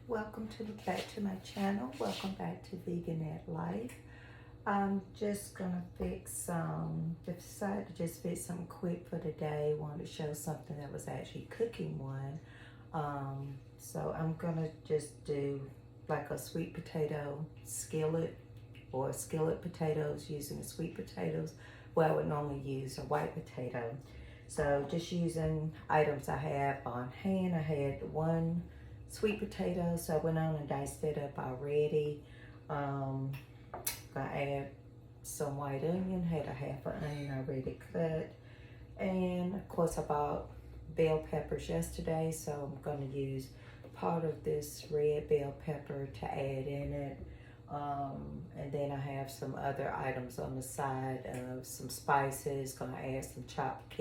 Welcome back to my channel. Welcome back to Vegan-Nette Life. I'm just gonna decided to just fix something quick for today. Wanted to show something that was actually cooking one. So I'm gonna just do like a sweet potato skillet or skillet potatoes using the sweet potatoes. Well, I would normally use a white potato. So just using items I have on hand. I had one sweet potato, so I went on and diced it up already. Gonna add some white onion, had a half an onion already cut. And of course I bought bell peppers yesterday, so I'm gonna use part of this red bell pepper to add in it. And then I have some other items on the side of some spices. Gonna add some chopped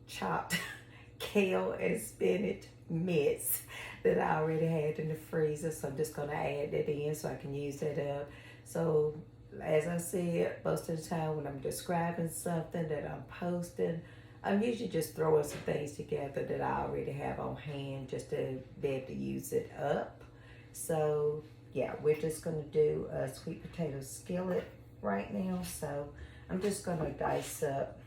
chopped kale and spinach mix that I already had in the freezer. So I'm just gonna add that in so I can use that up. So as I said, most of the time when I'm describing something that I'm posting, I'm usually just throwing some things together that I already have on hand just to be able to use it up. So yeah, we're just gonna do a sweet potato skillet right now. So I'm just gonna dice up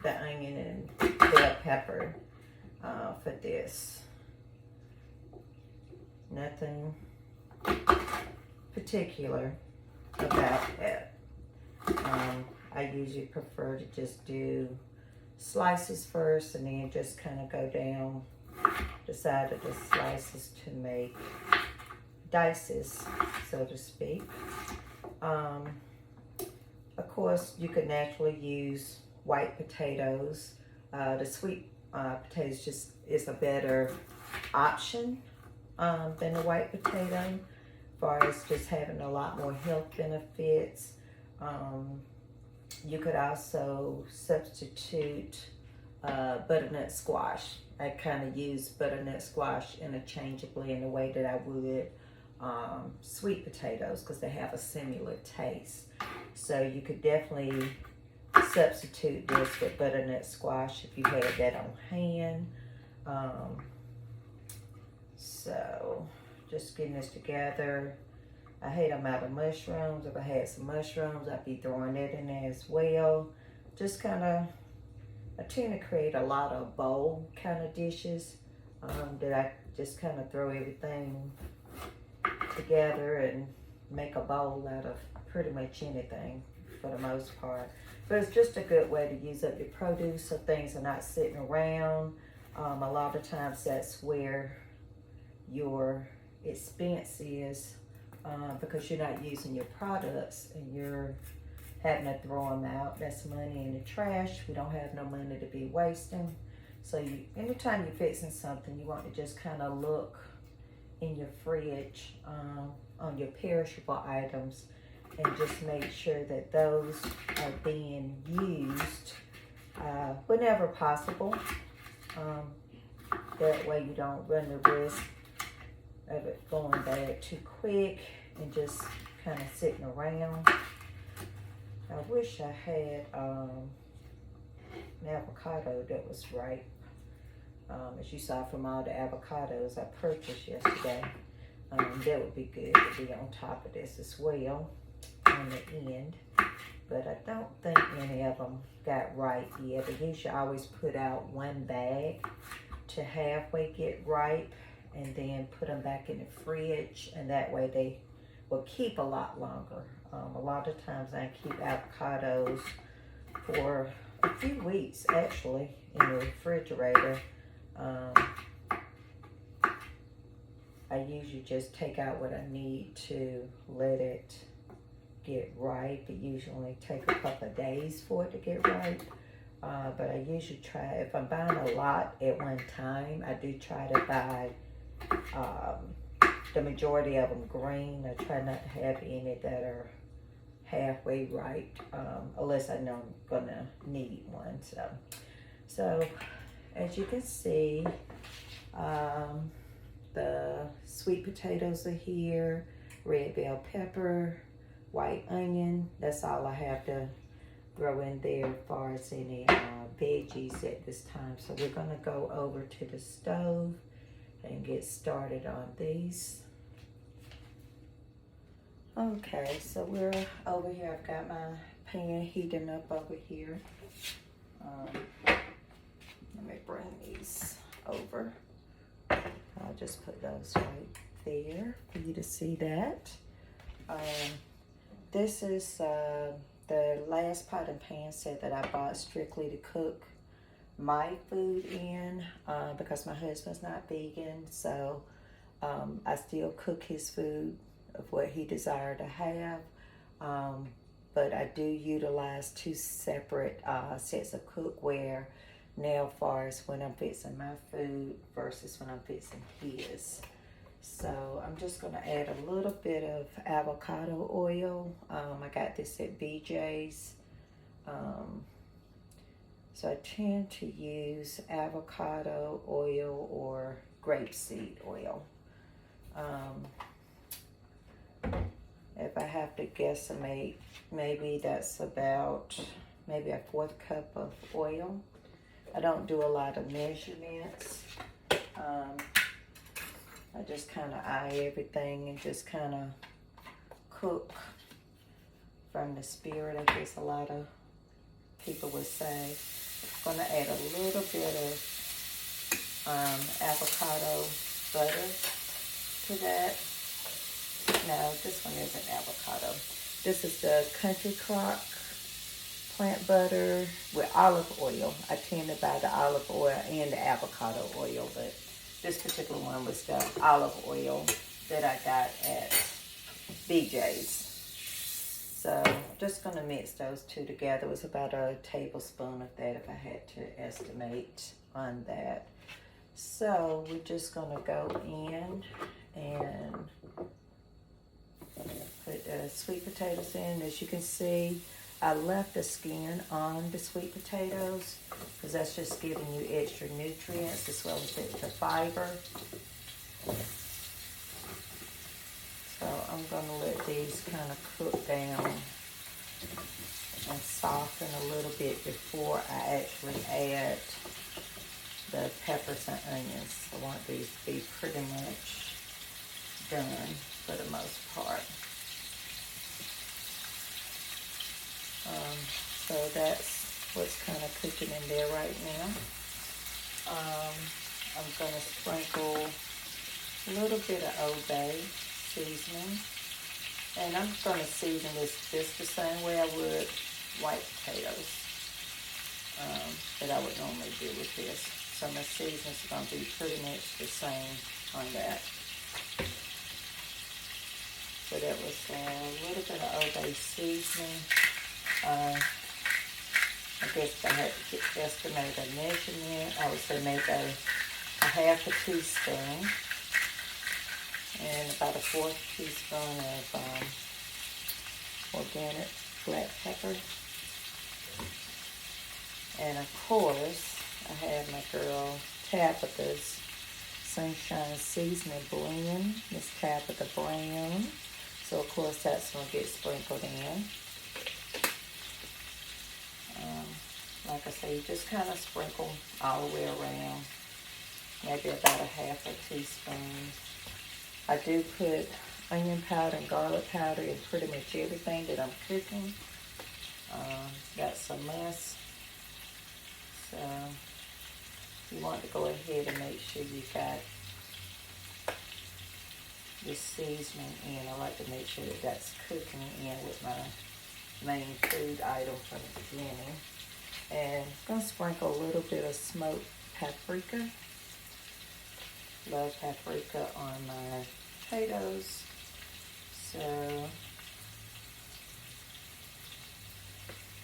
the onion and bell pepper for this. Nothing particular about it. I usually prefer to just do slices first and then just kind of go down the side of the slices to make dices, so to speak. Of course, you could naturally use white potatoes. The sweet potatoes just is a better option than the white potato, as far as just having a lot more health benefits. You could also substitute butternut squash. I kind of use butternut squash interchangeably in the way that I would sweet potatoes, because they have a similar taste. So you could definitely substitute this with butternut squash if you had that on hand. So just getting this together. I hate them out of mushrooms. If I had some mushrooms, I'd be throwing it in there as well. Just kind of, I tend to create a lot of bowl kind of dishes that I just kind of throw everything together and make a bowl out of pretty much anything for the most part. But it's just a good way to use up your produce so things are not sitting around. A lot of times that's where your expense is, because you're not using your products and you're having to throw them out. That's money in the trash. We don't have no money to be wasting. So anytime you're fixing something, you want to just kind of look in your fridge on your perishable items and just make sure that those are being used whenever possible. That way you don't run the risk of it going bad too quick and just kind of sitting around. I wish I had an avocado that was ripe. As you saw from all the avocados I purchased yesterday, that would be good to be on top of this as well on the end. But I don't think any of them got ripe yet. They usually always put out one bag to halfway get ripe and then put them back in the fridge, and that way they will keep a lot longer. A lot of times I keep avocados for a few weeks actually in the refrigerator. I usually just take out what I need to let it get ripe. It usually takes a couple of days for it to get ripe. But I usually try, if I'm buying a lot at one time, I do try to buy the majority of them green. I try not to have any that are halfway ripe, unless I know I'm gonna need one. So as you can see, the sweet potatoes are here, red bell pepper, white onion. That's all I have to throw in there as far as any veggies at this time. So we're gonna go over to the stove and get started on these. Okay, so we're over here. I've got my pan heating up over here. Let me bring these over. I'll just put those right there for you to see that. This is the last pot and pan set that I bought strictly to cook my food in because my husband's not vegan, so I still cook his food of what he desired to have, but I do utilize two separate sets of cookware now, far as when I'm fixing my food versus when I'm fixing his. So I'm just gonna add a little bit of avocado oil. I got this at BJ's. So I tend to use avocado oil or grapeseed oil. If I have to guesstimate, maybe that's about maybe a 1/4 cup of oil. I don't do a lot of measurements. I just kind of eye everything and just kind of cook from the spirit, I guess a lot of people would say. I'm going to add a little bit of avocado butter to that. No, this one isn't avocado. This is the Country Crock plant butter with olive oil. I tend to buy the olive oil and the avocado oil, but this particular one was the olive oil that I got at BJ's. So just going to mix those two together. It was about a tablespoon of that if I had to estimate on that. So we're just going to go in and put the sweet potatoes in. As you can see, I left the skin on the sweet potatoes because that's just giving you extra nutrients as well as the fiber. So I'm going to let these kind of cook down and soften a little bit before I actually add the peppers and onions. I want these to be pretty much done for the most part. So that's what's kind of cooking in there right now. I'm going to sprinkle a little bit of Old Bay seasoning. And I'm going to season this just the same way I would white potatoes that I would normally do with this. So my seasoning's going to be pretty much the same on that. So that was a little bit of Old Bay seasoning. I guess if I had to estimate a measurement, I would say maybe a 1/2 teaspoon and about a 1/4 teaspoon of organic black pepper. And of course, I have my girl Tabitha's Sunshine Seasoning Blend, Miss Tabitha Brown. So of course that's going to get sprinkled in. Like I say, you just kind of sprinkle all the way around, maybe about a 1/2 teaspoon. I do put onion powder and garlic powder in pretty much everything that I'm cooking. That's a must. So you want to go ahead and make sure you got the seasoning in. I like to make sure that that's cooking in with my main food item from the beginning. And I'm going to sprinkle a little bit of smoked paprika. Love paprika on my potatoes. So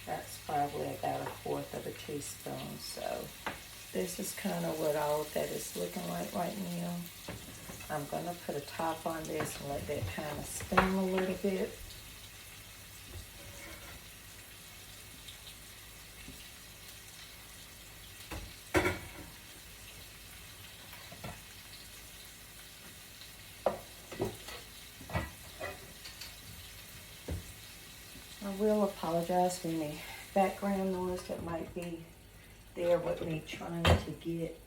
that's probably about a 1/4 teaspoon. So this is kind of what all of that is looking like right now. I'm going to put a top on this and let that kind of steam a little bit. I will apologize for any background noise that might be there with me trying to get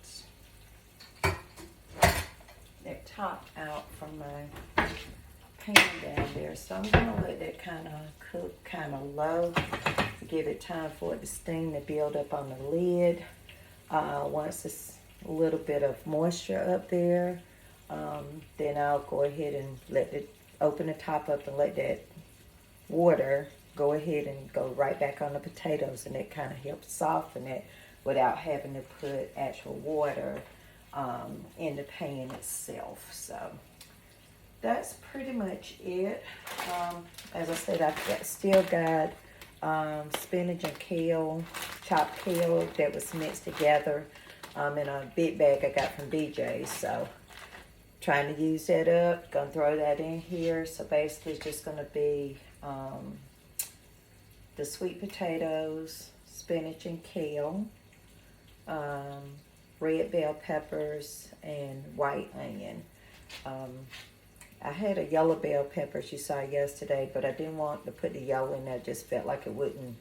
that top out from my pan down there. So I'm going to let that kind of cook kind of low to give it time for it to steam to build up on the lid. Once it's a little bit of moisture up there, then I'll go ahead and open the top up and let that water go ahead and go right back on the potatoes, and it kind of helps soften it without having to put actual water in the pan itself. So that's pretty much it. As I said, I've still got spinach and kale, chopped kale that was mixed together in a big bag I got from BJ's. So trying to use that up, gonna throw that in here. So basically it's just gonna be the sweet potatoes, spinach and kale, red bell peppers, and white onion. I had a yellow bell peppers you saw yesterday, but I didn't want to put the yellow in there. I just felt like it wouldn't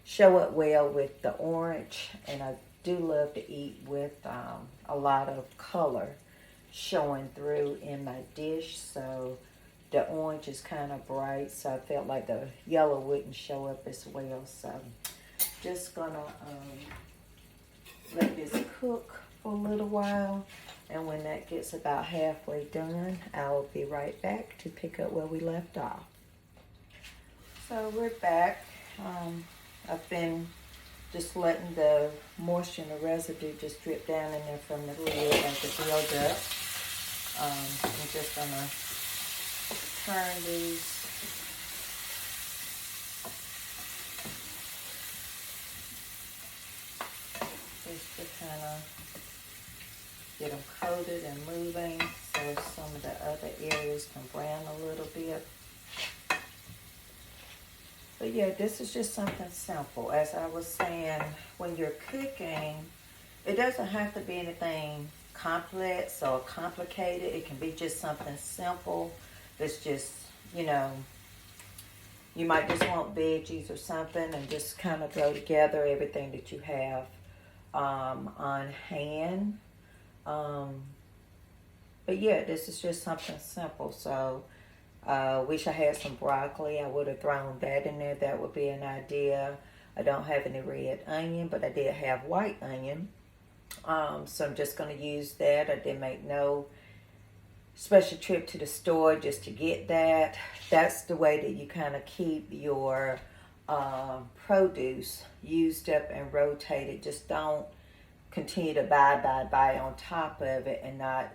show up well with the orange, and I do love to eat with a lot of color showing through in my dish. So the orange is kind of bright, so I felt like the yellow wouldn't show up as well. So just gonna let this cook for a little while, and when that gets about halfway done, I'll be right back to pick up where we left off. So we're back. I've been just letting the moisture and the residue just drip down in there from the lid as it build up. I'm just gonna turn these just to kind of get them coated and moving so some of the other areas can brown a little bit. But yeah, this is just something simple. As I was saying, when you're cooking, it doesn't have to be anything complex or complicated. It can be just something simple. It's just, you know, you might just want veggies or something and just kind of throw together everything that you have on hand. But yeah, this is just something simple. So wish I had some broccoli. I would have thrown that in there. That would be an idea. I don't have any red onion, but I did have white onion. So I'm just going to use that. I didn't make no special trip to the store just to get that. That's the way that you kind of keep your produce used up and rotated. Just don't continue to buy on top of it and not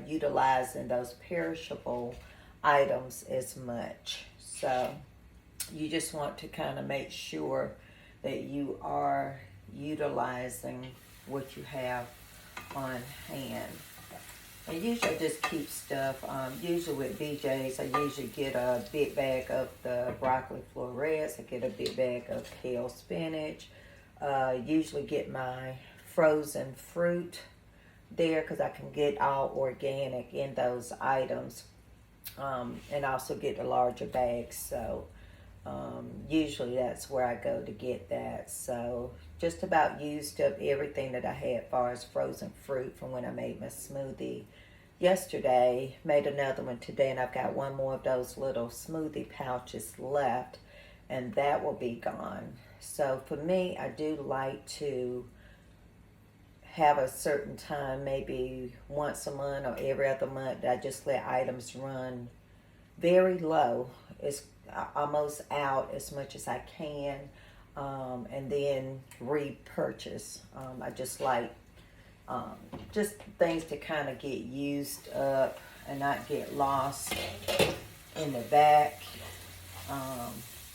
utilizing those perishable items as much. So you just want to kind of make sure that you are utilizing what you have on hand. And usually I just keep stuff, usually with BJ's, I usually get a big bag of the broccoli florets, I get a big bag of kale spinach, usually get my frozen fruit there because I can get all organic in those items, and also get the larger bags. So usually that's where I go to get that. So just about used up everything that I had as far as frozen fruit from when I made my smoothie yesterday. Made another one today, and I've got one more of those little smoothie pouches left, and that will be gone. So for me, I do like to have a certain time, maybe once a month or every other month, I just let items run very low. It's almost out as much as I can, and then repurchase. I just like just things to kind of get used up and not get lost in the back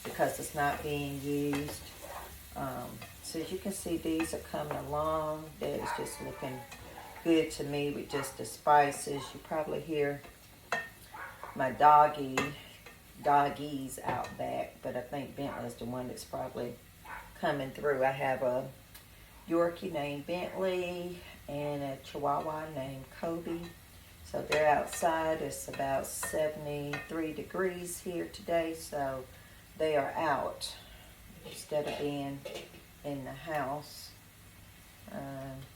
because it's not being used. So as you can see, these are coming along. That is just looking good to me with just the spices. You probably hear my doggies out back, but I think Bentley's the one that's probably coming through. I have a Yorkie named Bentley and a Chihuahua named Kobe. So they're outside. It's about 73 degrees here today, so they are out instead of being in the house.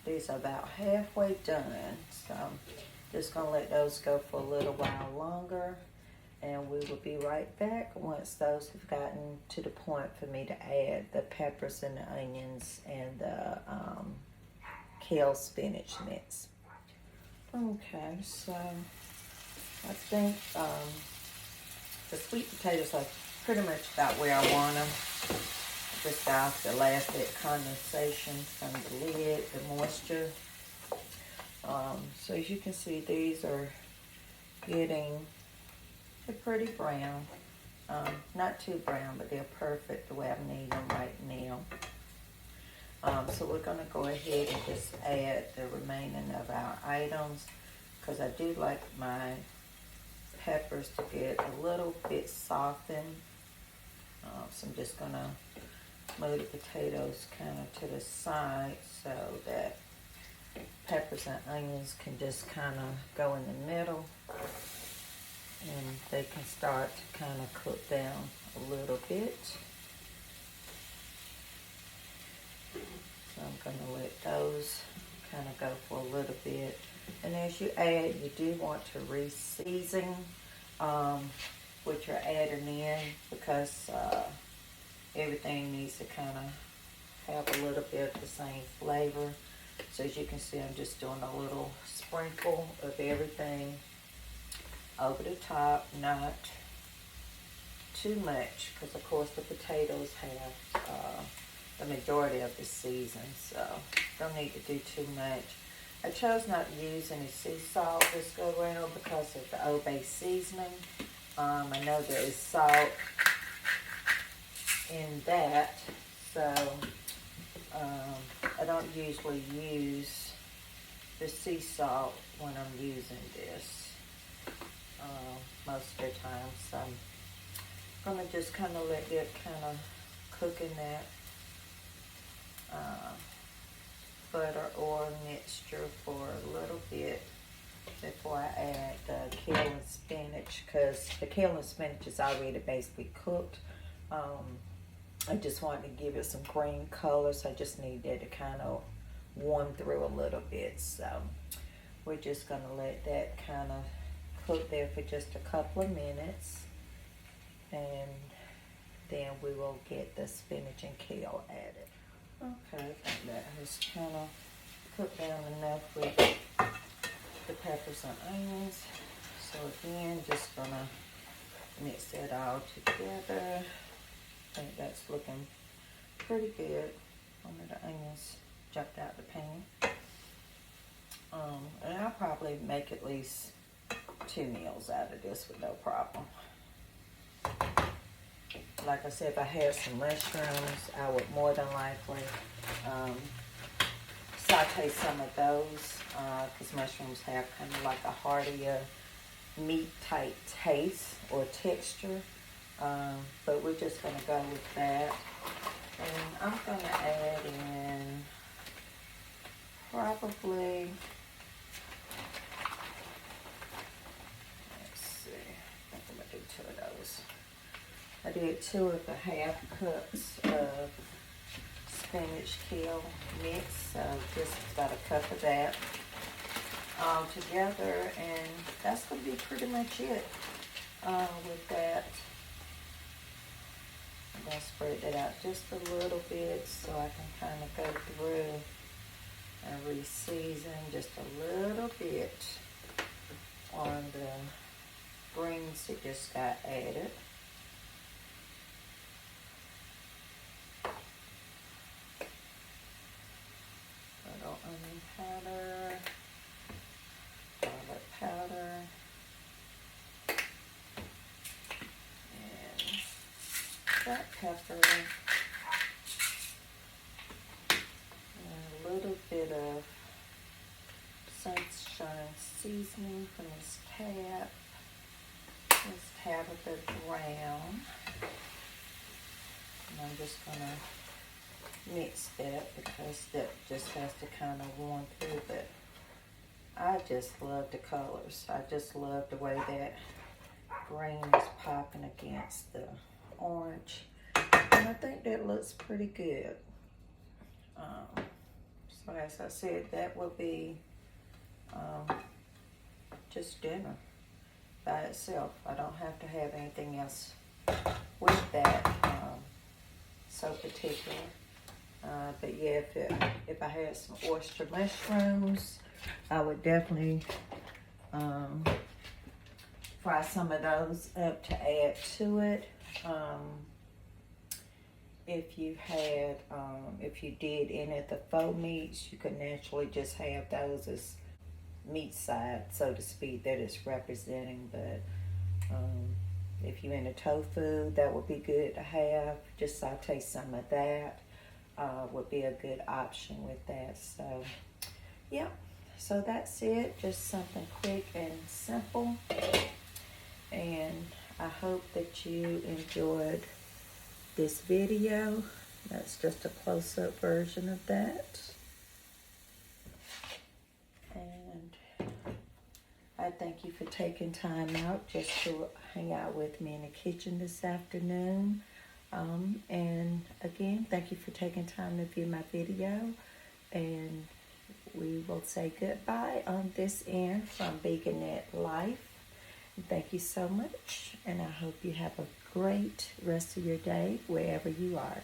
These are about halfway done, so just gonna let those go for a little while longer, and we will be right back once those have gotten to the point for me to add the peppers and the onions and the kale spinach mix. Okay, so I think the sweet potatoes are pretty much about where I want them. Just got the last bit of condensation from the lid, the moisture. So as you can see, these are getting a pretty brown. Not too brown, but they're perfect the way I need them right now. So we're going to go ahead and just add the remaining of our items, because I do like my peppers to get a little bit softened. So I'm just going to move the potatoes kind of to the side so that peppers and onions can just kind of go in the middle, and they can start to kind of cook down a little bit. So I'm going to let those kind of go for a little bit. And as you add, you do want to re-season what you're adding in, because everything needs to kind of have a little bit of the same flavor. So as you can see, I'm just doing a little sprinkle of everything over the top, not too much, because of course the potatoes have the majority of the season, so don't need to do too much. I chose not to use any sea salt this go around because of the Old Bay seasoning. I know there is salt in that, so I don't usually use the sea salt when I'm using this most of the time. So I'm going to just kind of let it kind of cook in that butter oil mixture for a little bit before I add the kale and spinach, because the kale and spinach is already basically cooked. I just wanted to give it some green color, so I just needed it to kind of warm through a little bit. So we're just going to let that kind of cook there for just a couple of minutes, and then we will get the spinach and kale added. Okay, I think that has kind of cooked down enough with the peppers and onions. So again, just going to mix that all together. I think that's looking pretty good. One of the onions jumped out the pan. And I'll probably make at least 2 meals out of this with no problem. Like I said, if I had some mushrooms, I would more than likely saute some of those, because mushrooms have kind of like a heartier meat type taste or texture. But we're just going to go with that. And I'm going to add in probably, let's see, I think I'm going to do 2 of those. I did 2 of the half cups of spinach kale mix, so just about a cup of that all together, and that's going to be pretty much it with that. I'm going to spread that out just a little bit so I can kind of go through and re-season just a little bit on the greens that just got added. Little onion powder, garlic powder, and black pepper, and a little bit of sunshine seasoning from this tab. This Tabitha Brown. And I'm just going to mix that because that just has to kind of warm through. But I just love the colors. I just love the way that green is popping against the orange. And I think that looks pretty good. So So as I said, that will be just dinner by itself. I don't have to have anything else with that so particular. But yeah, if I had some oyster mushrooms, I would definitely fry some of those up to add to it. If you had, if you did any of the faux meats, you could naturally just have those as meat side, so to speak, that it's representing. But if you're into tofu, that would be good to have. Just saute some of that. Would be a good option with that. So yeah, so that's it. Just something quick and simple. And I hope that you enjoyed this video. That's just a close-up version of that. And I thank you for taking time out just to hang out with me in the kitchen this afternoon. And again, thank you for taking time to view my video. And we will say goodbye on this end from Vegan-Nette Life. And thank you so much. And I hope you have a great rest of your day wherever you are.